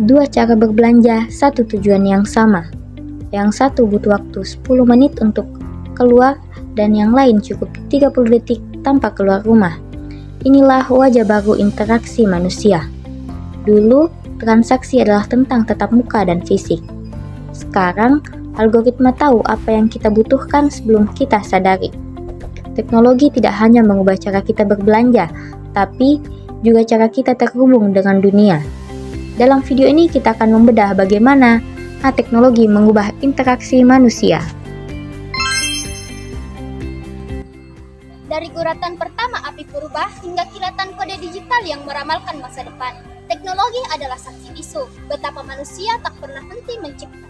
Dua cara berbelanja, satu tujuan yang sama. Yang satu butuh waktu 10 menit untuk keluar dan yang lain cukup 30 detik tanpa keluar rumah. Inilah wajah baru interaksi manusia. Dulu, transaksi adalah tentang tatap muka dan fisik. Sekarang, algoritma tahu apa yang kita butuhkan sebelum kita sadari. Teknologi tidak hanya mengubah cara kita berbelanja, tapi juga cara kita terhubung dengan dunia. Dalam video ini kita akan membedah bagaimana teknologi mengubah interaksi manusia. Dari guratan pertama api purba hingga kilatan kode digital yang meramalkan masa depan, teknologi adalah saksi bisu betapa manusia tak pernah henti mencipta.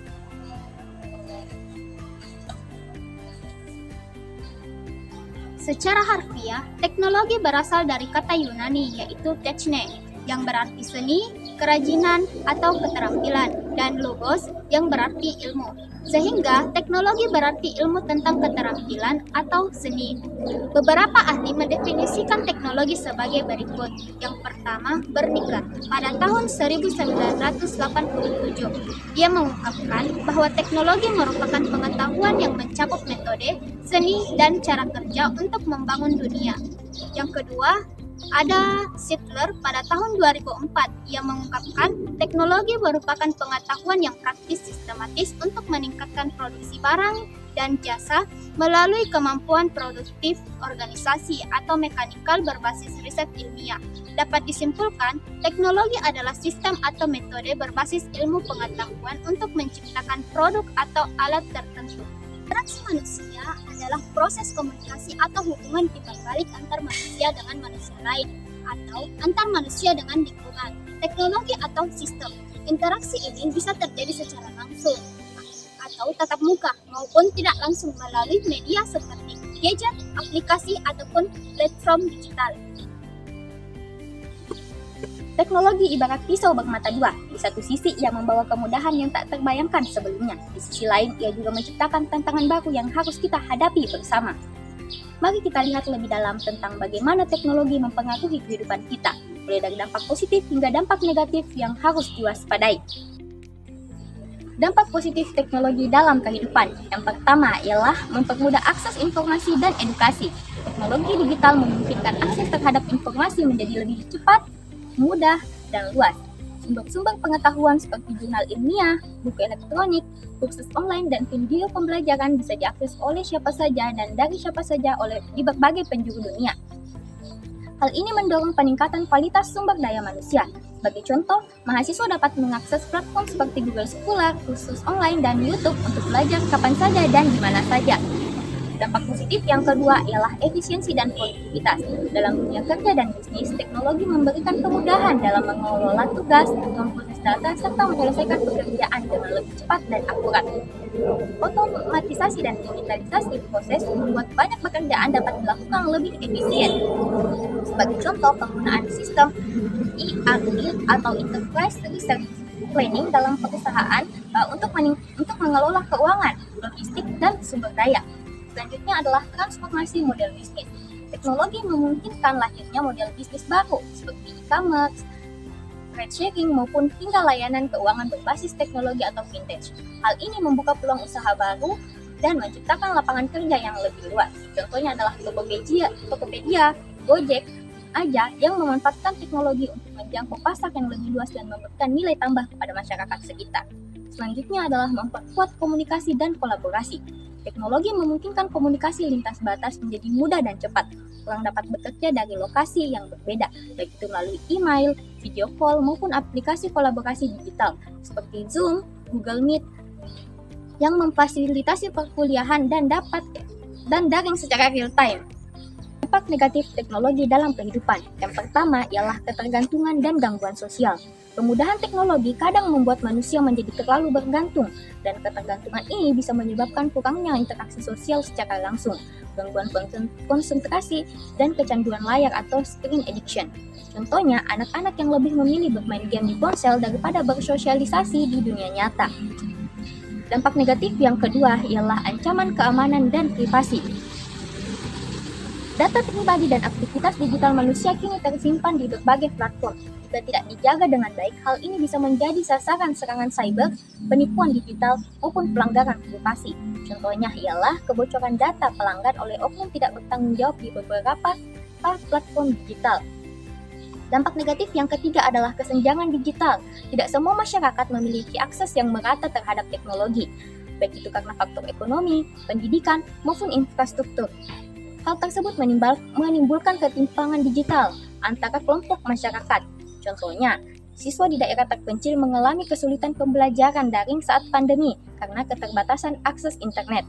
Secara harfiah, teknologi berasal dari kata Yunani yaitu techne, yang berarti seni, kerajinan, atau keterampilan, dan logos yang berarti ilmu. Sehingga teknologi berarti ilmu tentang keterampilan atau seni. Beberapa ahli mendefinisikan teknologi sebagai berikut. Yang pertama, Berniker. Pada tahun 1987, dia mengungkapkan bahwa teknologi merupakan pengetahuan yang mencakup metode, seni, dan cara kerja untuk membangun dunia. Yang kedua, ada Sittler pada tahun 2004 yang mengungkapkan teknologi merupakan pengetahuan yang praktis sistematis untuk meningkatkan produksi barang dan jasa melalui kemampuan produktif organisasi atau mekanikal berbasis riset ilmiah. Dapat disimpulkan, teknologi adalah sistem atau metode berbasis ilmu pengetahuan untuk menciptakan produk atau alat tertentu. Interaksi manusia adalah proses komunikasi atau hubungan timbal balik antar manusia dengan manusia lain atau antar manusia dengan lingkungan. Teknologi atau sistem interaksi ini bisa terjadi secara langsung atau tatap muka maupun tidak langsung melalui media seperti gadget, aplikasi, ataupun platform digital. Teknologi ibarat pisau bermata dua. Di satu sisi ia membawa kemudahan yang tak terbayangkan sebelumnya. Di sisi lain ia juga menciptakan tantangan baru yang harus kita hadapi bersama. Mari kita lihat lebih dalam tentang bagaimana teknologi mempengaruhi kehidupan kita, mulai dari dampak positif hingga dampak negatif yang harus diwaspadai. Dampak positif teknologi dalam kehidupan. Yang pertama ialah mempermudah akses informasi dan edukasi. Teknologi digital memungkinkan akses terhadap informasi menjadi lebih cepat, mudah, dan luas. Sumber-sumber pengetahuan seperti jurnal ilmiah, buku elektronik, kursus online, dan video pembelajaran bisa diakses oleh siapa saja dan dari siapa saja di berbagai penjuru dunia. Hal ini mendorong peningkatan kualitas sumber daya manusia. Sebagai contoh, mahasiswa dapat mengakses platform seperti Google Scholar, kursus online, dan YouTube untuk belajar kapan saja dan di mana saja. Dampak positif yang kedua ialah efisiensi dan produktivitas. Dalam dunia kerja dan bisnis, teknologi memberikan kemudahan dalam mengelola tugas, memproses data, serta menyelesaikan pekerjaan dengan lebih cepat dan akurat. Otomatisasi dan digitalisasi proses membuat banyak pekerjaan dapat dilakukan lebih efisien. Sebagai contoh, penggunaan sistem ERP atau Enterprise Resource Planning dalam perusahaan untuk mengelola keuangan, logistik, dan sumber daya. Selanjutnya adalah transformasi model bisnis. Teknologi memungkinkan lahirnya model bisnis baru seperti e-commerce, ride sharing, maupun hingga layanan keuangan berbasis teknologi atau vintage. Hal ini membuka peluang usaha baru dan menciptakan lapangan kerja yang lebih luas. Contohnya adalah Tokopedia, Gojek, Aja yang memanfaatkan teknologi untuk menjangkau pasar yang lebih luas dan memberikan nilai tambah kepada masyarakat sekitar. Selanjutnya adalah memperkuat komunikasi dan kolaborasi. Teknologi memungkinkan komunikasi lintas batas menjadi mudah dan cepat. Orang dapat bekerja dari lokasi yang berbeda, baik itu melalui email, video call, maupun aplikasi kolaborasi digital seperti Zoom, Google Meet, yang memfasilitasi perkuliahan dan daring secara real time. Dampak negatif teknologi dalam kehidupan. Yang pertama ialah ketergantungan dan gangguan sosial. Kemudahan teknologi kadang membuat manusia menjadi terlalu bergantung, dan ketergantungan ini bisa menyebabkan kurangnya interaksi sosial secara langsung, gangguan konsentrasi, dan kecanduan layar atau screen addiction. Contohnya, anak-anak yang lebih memilih bermain game di ponsel daripada bersosialisasi di dunia nyata. Dampak negatif yang kedua ialah ancaman keamanan dan privasi. Data pribadi dan aktivitas digital manusia kini tersimpan di berbagai platform. Jika tidak dijaga dengan baik, hal ini bisa menjadi sasaran serangan cyber, penipuan digital, maupun pelanggaran privasi. Contohnya ialah kebocoran data pelanggan oleh oknum tidak bertanggung jawab di beberapa platform digital. Dampak negatif yang ketiga adalah kesenjangan digital. Tidak semua masyarakat memiliki akses yang merata terhadap teknologi, baik itu karena faktor ekonomi, pendidikan, maupun infrastruktur. Hal tersebut menimbulkan ketimpangan digital antara kelompok masyarakat. Contohnya, siswa di daerah terpencil mengalami kesulitan pembelajaran daring saat pandemi karena keterbatasan akses internet.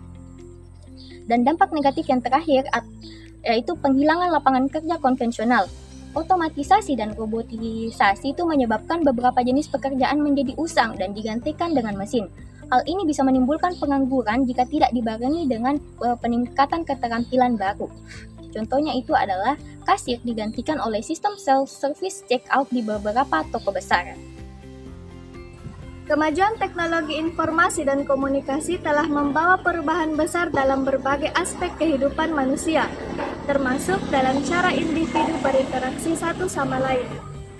Dan dampak negatif yang terakhir yaitu penghilangan lapangan kerja konvensional. Otomatisasi dan robotisasi itu menyebabkan beberapa jenis pekerjaan menjadi usang dan digantikan dengan mesin. Hal ini bisa menimbulkan pengangguran jika tidak dibarengi dengan peningkatan keterampilan baru. Contohnya itu adalah kasir digantikan oleh sistem self-service checkout di beberapa toko besar. Kemajuan teknologi informasi dan komunikasi telah membawa perubahan besar dalam berbagai aspek kehidupan manusia, termasuk dalam cara individu berinteraksi satu sama lain.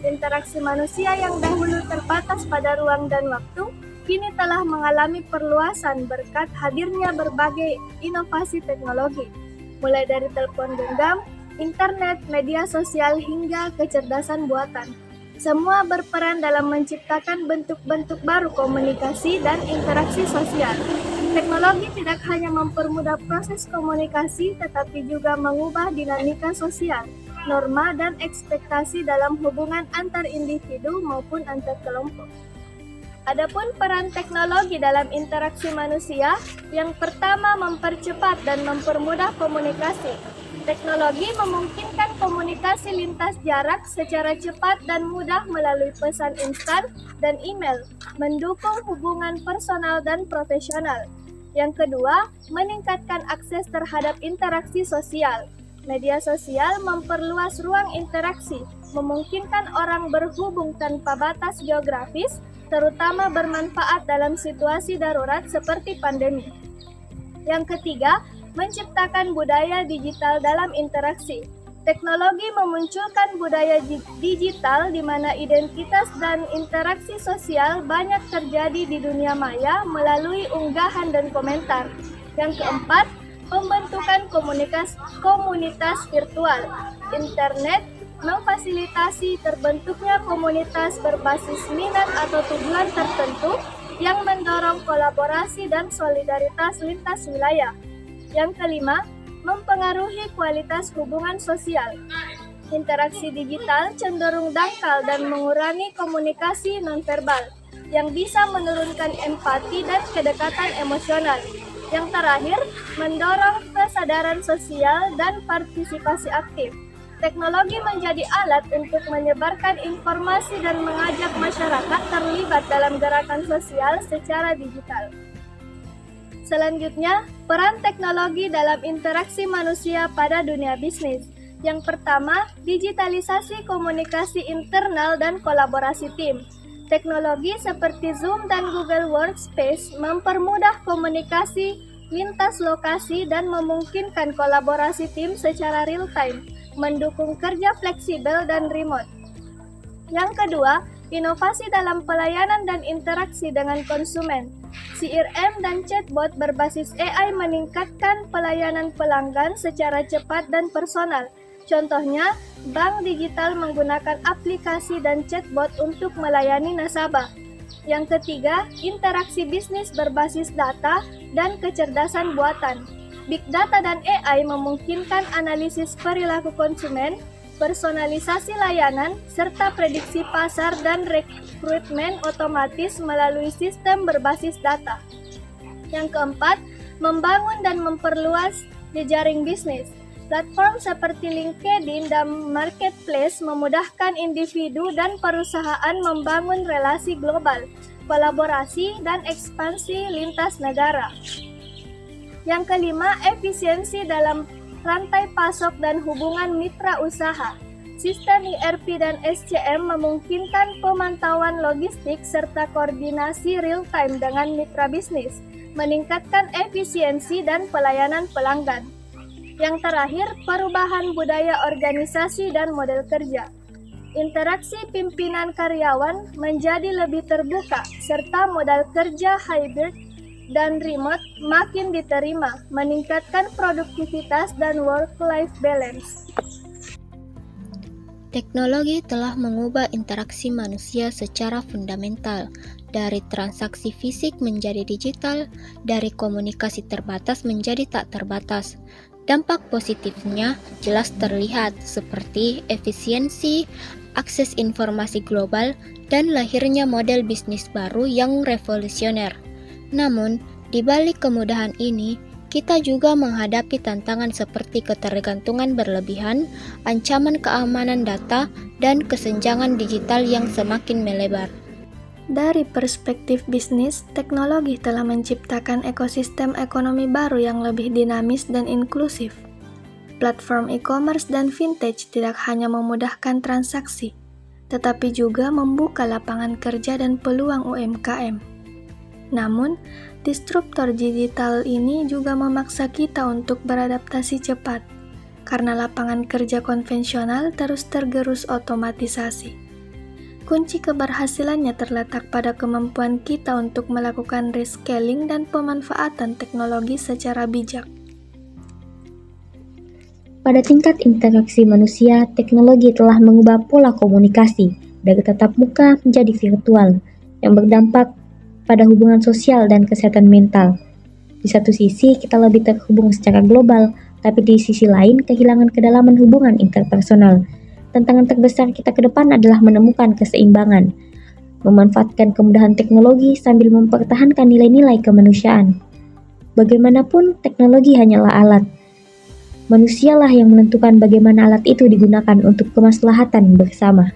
Interaksi manusia yang dahulu terbatas pada ruang dan waktu, kini telah mengalami perluasan berkat hadirnya berbagai inovasi teknologi, mulai dari telepon genggam, internet, media sosial, hingga kecerdasan buatan. Semua berperan dalam menciptakan bentuk-bentuk baru komunikasi dan interaksi sosial. Teknologi tidak hanya mempermudah proses komunikasi, tetapi juga mengubah dinamika sosial, norma, dan ekspektasi dalam hubungan antar individu maupun antar kelompok. Adapun peran teknologi dalam interaksi manusia, yang pertama mempercepat dan mempermudah komunikasi. Teknologi memungkinkan komunikasi lintas jarak secara cepat dan mudah melalui pesan instan dan email, mendukung hubungan personal dan profesional. Yang kedua, meningkatkan akses terhadap interaksi sosial. Media sosial memperluas ruang interaksi, memungkinkan orang berhubung tanpa batas geografis, terutama bermanfaat dalam situasi darurat seperti pandemi. Yang ketiga, menciptakan budaya digital dalam interaksi. Teknologi memunculkan budaya digital di mana identitas dan interaksi sosial banyak terjadi di dunia maya melalui unggahan dan komentar. Yang keempat, pembentukan komunitas virtual. Internet memfasilitasi terbentuknya komunitas berbasis minat atau tujuan tertentu yang mendorong kolaborasi dan solidaritas lintas wilayah. Yang kelima, mempengaruhi kualitas hubungan sosial. Interaksi digital cenderung dangkal dan mengurangi komunikasi nonverbal, yang bisa menurunkan empati dan kedekatan emosional. Yang terakhir, mendorong kesadaran sosial dan partisipasi aktif. Teknologi menjadi alat untuk menyebarkan informasi dan mengajak masyarakat terlibat dalam gerakan sosial secara digital. Selanjutnya, peran teknologi dalam interaksi manusia pada dunia bisnis. Yang pertama, digitalisasi komunikasi internal dan kolaborasi tim. Teknologi seperti Zoom dan Google Workspace mempermudah komunikasi lintas lokasi dan memungkinkan kolaborasi tim secara real-time, mendukung kerja fleksibel dan remote. Yang kedua, inovasi dalam pelayanan dan interaksi dengan konsumen. CRM dan chatbot berbasis AI meningkatkan pelayanan pelanggan secara cepat dan personal. Contohnya, bank digital menggunakan aplikasi dan chatbot untuk melayani nasabah. Yang ketiga, interaksi bisnis berbasis data dan kecerdasan buatan. Big data dan AI memungkinkan analisis perilaku konsumen, personalisasi layanan, serta prediksi pasar dan rekrutmen otomatis melalui sistem berbasis data. Yang keempat, membangun dan memperluas jejaring bisnis. Platform seperti LinkedIn dan Marketplace memudahkan individu dan perusahaan membangun relasi global, kolaborasi, dan ekspansi lintas negara. Yang kelima, efisiensi dalam rantai pasok dan hubungan mitra usaha. Sistem ERP dan SCM memungkinkan pemantauan logistik serta koordinasi real-time dengan mitra bisnis, meningkatkan efisiensi dan pelayanan pelanggan. Yang terakhir, perubahan budaya organisasi dan model kerja. Interaksi pimpinan karyawan menjadi lebih terbuka, serta modal kerja hybrid dan remote makin diterima, meningkatkan produktivitas dan work-life balance. Teknologi telah mengubah interaksi manusia secara fundamental, dari transaksi fisik menjadi digital, dari komunikasi terbatas menjadi tak terbatas. Dampak positifnya jelas terlihat seperti efisiensi, akses informasi global, dan lahirnya model bisnis baru yang revolusioner. Namun, di balik kemudahan ini, kita juga menghadapi tantangan seperti ketergantungan berlebihan, ancaman keamanan data, dan kesenjangan digital yang semakin melebar. Dari perspektif bisnis, teknologi telah menciptakan ekosistem ekonomi baru yang lebih dinamis dan inklusif. Platform e-commerce dan fintech tidak hanya memudahkan transaksi, tetapi juga membuka lapangan kerja dan peluang UMKM. Namun, disruptor digital ini juga memaksa kita untuk beradaptasi cepat, karena lapangan kerja konvensional terus tergerus otomatisasi. Kunci keberhasilannya terletak pada kemampuan kita untuk melakukan rescaling dan pemanfaatan teknologi secara bijak. Pada tingkat interaksi manusia, teknologi telah mengubah pola komunikasi dari tatap muka menjadi virtual, yang berdampak pada hubungan sosial dan kesehatan mental. Di satu sisi, kita lebih terhubung secara global, tapi di sisi lain, kehilangan kedalaman hubungan interpersonal. Tantangan terbesar kita ke depan adalah menemukan keseimbangan, memanfaatkan kemudahan teknologi sambil mempertahankan nilai-nilai kemanusiaan. Bagaimanapun, teknologi hanyalah alat. Manusialah yang menentukan bagaimana alat itu digunakan untuk kemaslahatan bersama.